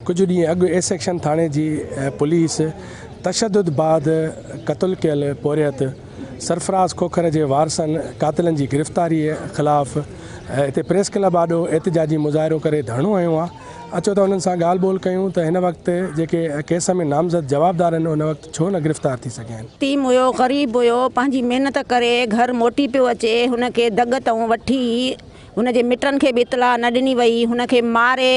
कुछ ॾींहं अॻु A section Thane ji police तशद्दुद बाद क़त्ल कयल पोरियत सरफराज़ खोखर जे वारसनि कातिलनि जी गिरफ़्तारी ख़िलाफ़ हिते प्रेस क्लब आॾो एहतिजाजी मुज़ाहिरो करे धरणो हयो आहे। अचो त उन्हनि सां ॻाल्हि ॿोल कयूं त हिन वक़्तु जेके केस में नामज़द जवाबदार आहिनि उन वक़्तु छो न गिरफ़्तार थी सघिया आहिनि। टीम हुयो, ग़रीब हुयो, पंहिंजी महिनत करे घर मोटी पियो अचे, हुनखे दग तऊं वठी हुनजे मिटनि खे बि इतला न ॾिनी वई, हुनखे मारे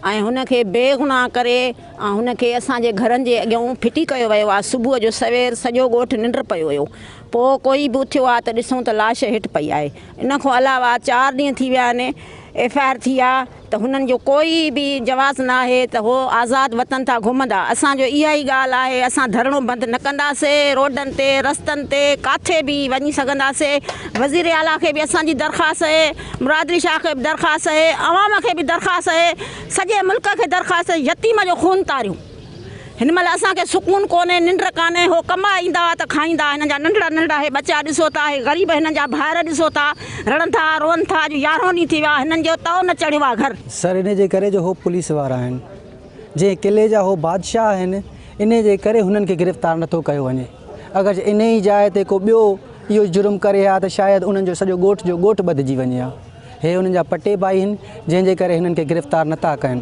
ऐं हुनखे बेगुनाह करे ऐं हुनखे असांजे घरनि जे अॻियां फिटी कयो वियो आहे। सुबुह जो सवेर सॼो ॻोठु निंड पियो हुयो, पोइ कोई बि उथियो आहे त ॾिसूं त लाश हेठि पई आहे। इन खां अलावा 4 ॾींहं थी विया आहिनि FIR थी आहे त हुननि जो कोई बि जवाज़ न आहे त हो आज़ादु वतन था घुमंदा। असांजो इहा ई ॻाल्हि आहे, असां धरणो बंदि न कंदासीं, रोडनि ते रस्तनि ते काथे बि वञी सघंदासीं। वज़ीर आला खे बि असांजी दरख़्वास्त आहे, मुरादरी शाह खे बि दरख़्वास्त आहे, अवाम खे बि दरख़्वास्त आहे, सॼे मुल्क खे दरख़्वास्त आहे, यतीम जो खून तारियूं। हिन महिल असांखे सुकून कोन्हे, निंड कान्हे। हो कमा ईंदा त खाईंदा, हिननि जा नंढड़ा नंढड़ा हे बच्चा ॾिसो था, हे ग़रीब हिननि जा ॿाहिरि ॾिसो था, रड़नि था रोअनि था। अॼु 11 ॾींहं थी विया, हिननि जो तओ न चढ़ियो आहे घर। सर इन जे करे जो हो पुलिस वारा आहिनि, जे किले जा हो बादशाह आहिनि, इन जे करे हुननि खे गिरफ़्तार नथो कयो वञे। अगरि इन ई जाइ ते को ॿियो इहो जुर्म करे हा त शायदि उन्हनि जो सॼो ॻोठ जो ॻोठ ॿधिजी वञे हा। हे हुननि जा पटे भाई आहिनि जंहिंजे करे हिननि खे गिरफ़्तार नथा कनि।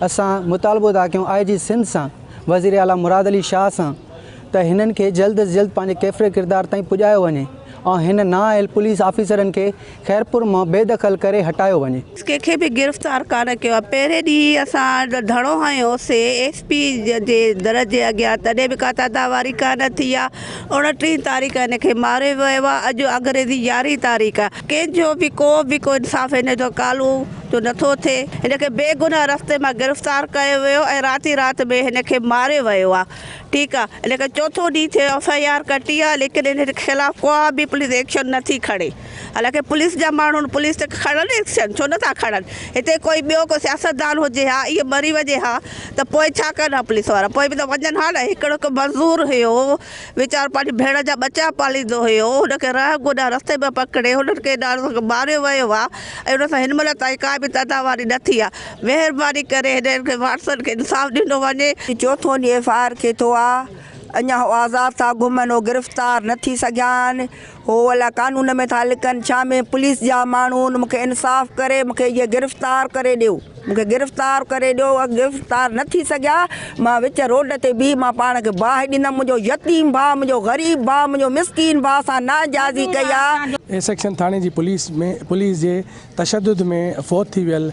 असां मुतालबो था कयूं IG सिंध सां, वज़ीर आला मुराद अली शाह सां, त हिननि खे जल्द अज़ जल्द पंहिंजे कैफ़रे किरदार ताईं पुॼायो वञे ऐं हिन ना आयल पुलिस ऑफिसरनि खे खैरपुर मां बेदख़ल करे हटायो वञे। कंहिंखे बि गिरफ़्तार कान कयो आहे। पहिरें ॾींहुं असां धरणो हयोसीं SP जे दर जे अॻियां, तॾहिं बि का दादावारी कान थी आहे। 29 तारीख़ हिनखे मारे वियो आहे। अॼु अंग्रेज़ी 11 तारीख़ आहे। कंहिंजो बि को इंसाफ़ हिन जो कालू जो नथो थिए। हिनखे बेगुनाह रस्ते मां गिरफ़्तार कयो वियो ऐं राति में हिनखे मारे वियो आहे। ठीकु आहे, हिनखे 4थो ॾींहुं थियो, FIR कटी आहे, लेकिन हिन ख़िलाफ़ु को बि पुलिस एक्शन नथी खणे। हालांकि पुलिस जा माण्हू पुलिस त खणनि एक्शन, छो नथा खणनि। हिते कोई ॿियो को सियासतदान हुजे हा, इहो मरी वञे हा त पोइ छा कनि हा पुलिस वारा, पोइ बि त वञनि हा न। हिकिड़ो मज़दूर हुयो, वीचारो पंहिंजी भेण जा बचा पालींदो हुयो, हुनखे रह गुॾा रस्ते में पकिड़े हुननि खे ॾाढो मारियो वियो आहे ऐं हुन सां हिन महिल ताईं का बि दादावारी न थी आहे। महिरबानी करे हिननि खे वारसनि खे इंसाफ़ ॾिनो वञे। 4थो ॾींहुं FIR थियो आहे, अञा हो आज़ादु था घुमनि, हो गिरफ़्तार न थी सघिया आहिनि। हो अलाए कानून में था लिकनि छा में। पुलिस जा माण्हू मूंखे इंसाफ़ करे मूंखे इहे गिरफ़्तार करे ॾियो, मूंखे गिरफ़्तार करे ॾियो। गिरफ़्तार न थी सघिया, मां विच रोड ते बि मां पाण खे बाहि ॾींदमि। मुंहिंजो यतीम भाउ, मुंहिंजो ग़रीब भाउ, मुंहिंजो मिसकीन भाउ सां नाजाइज़ी कई आहे। A section Thane ji police जे तशद्दुद में फ़ौत थी वियल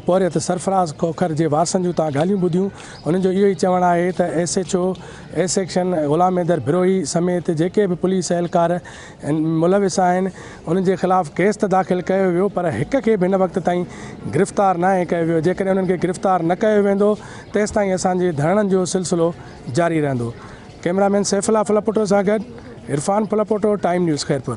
पोरियत सरफराज़ खोखर जे वारसनि जूं तव्हां ॻाल्हियूं ॿुधियूं। उन्हनि जो इहो ई चवणु आहे त SHO ए सेक्शन ग़ुलाम हैदर बिरोही समेत जेके बि पुलिस एहलकार मुलविस आहिनि उन्हनि जे ख़िलाफ़ु केस त दाख़िल कयो वियो, पर हिक खे बि हिन वक़्त ताईं गिरफ़्तार न कयो वियो। जेकॾहिं उन्हनि खे गिरफ़्तार न कयो वेंदो तेसि ताईं असांजे धरणनि जो सिलसिलो जारी रहंदो। कैमरामैन सैफुल्ला फलपोटो सां गॾु इरफान फलपोटो, टाइम न्यूज़ खैरपुर।